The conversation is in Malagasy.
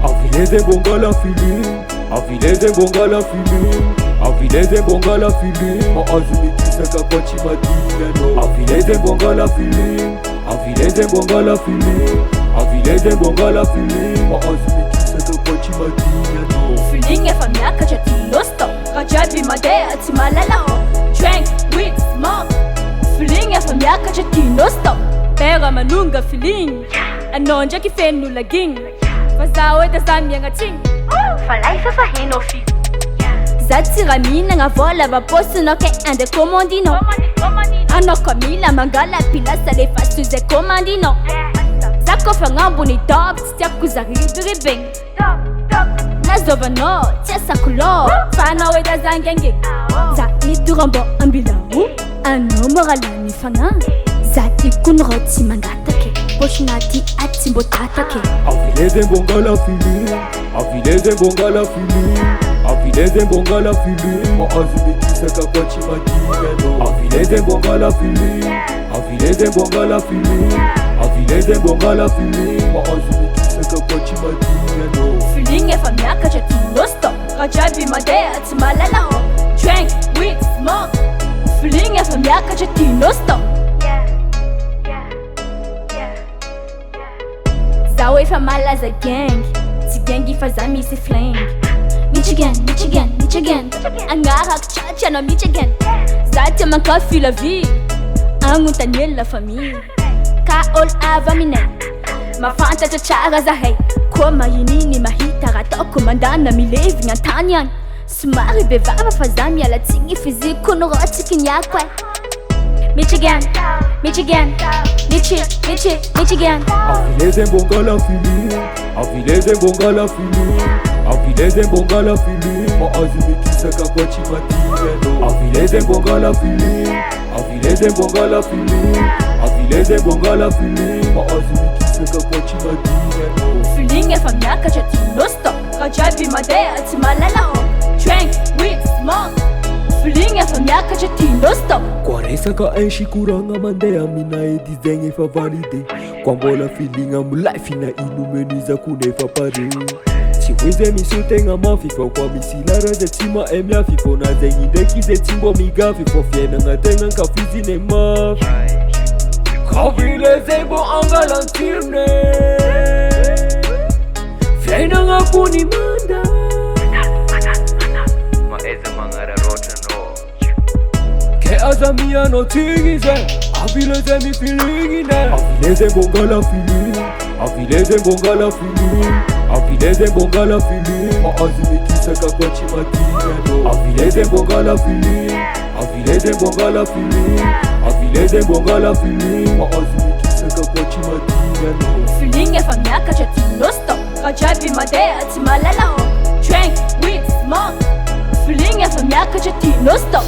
Avileze bongala feeling, avileze bongala feeling, avileze bongala feeling. Maazumi kisaka kwa chimadina no. Avileze bongala feeling, avileze bongala feeling, avileze bongala feeling. Maazumi kisaka kwa chimadina no. Feeling ya famyaka chati no stop. Rajabi madea ti malalao. Drank with smoke. Feeling ya famyaka chati no stop. Pera manunga feeling. Anonja kifenu laging. Fazawe da zamia ngating. Falai fa heno fi. Zatira mina nga vola ba posto no ke ande komandino. Ano kamila mangala pila sale fastu ze komandino. Zako fangambu ni top step kuzaribiri bing. Nazova no tesa kulo. Fana we da zangenge. Za idurombo ambila ano moralani fanga. Za ikunroti mangata ke. Poshnati atimbo tata ke. Avileze bongala feeling, avileze bongala feeling, avileze bongala feeling. Maazumi kisaka kwa chimadina no. Avileze bongala feeling, avileze bongala feeling, avileze bongala feeling. Maazumi kisaka kwa chimadina no. Feeling ya famyaka chati no stop. Rajabi madea ti malalao. Drank with smoke. Feeling ya famyaka chati no stop. Zawe famala za gang. Si gangi fazami si flang. Michigan, Michigan, Michigan. Angarak chacha no Michigan. Zate mankafi la vie. Anguntanye la famille. Ka all avamine. Mafanta chachara za hey. Koma yinini mahita ratoko mandana milevi ngantanyan. Sumari bevava fazami ala tingi fiziku nuroti kinyakwe. Michigan, Michigan, Michigan. Avileze bongala feeling, avileze bongala feeling, avileze bongala feeling. Maazumi kisaka kwa chimadina no. Avileze bongala feeling, avileze bongala feeling, avileze bongala feeling. Maazumi kisaka kwa chimadina no. Feeling ya famyaka chati no stop. Rajabi madea ti malalao. Drank with smoke. Feeling ya famyaka chati no stop. Kwaresa ka enshi kuranga mandea mina edizenye fa valide. Kwambola feeling am life ina inumeniza kunefa pare. Chiweze misutenga mafifo kwa misilara ze tima emya fifo na zengi deki ze timbo miga fifo fiena nga tenga kafizi ne maf. Kavile zebo angalantirne fiena nga kuni manda. Maeze mangara rota no. Ke azamia no tigize, avileze mi feeling ine. Avileze bongala feeling, avileze bongala feeling, avileze bongala feeling. Maazumi kisaka kwa chimadina no. Avileze bongala feeling, avileze bongala feeling, avileze bongala feeling. Maazumi kisaka kwa chimadina no. Feeling ya famyaka chati no stop. Rajabi madea ti malalao. Drank with smoke. Feeling ya famyaka chati no stop.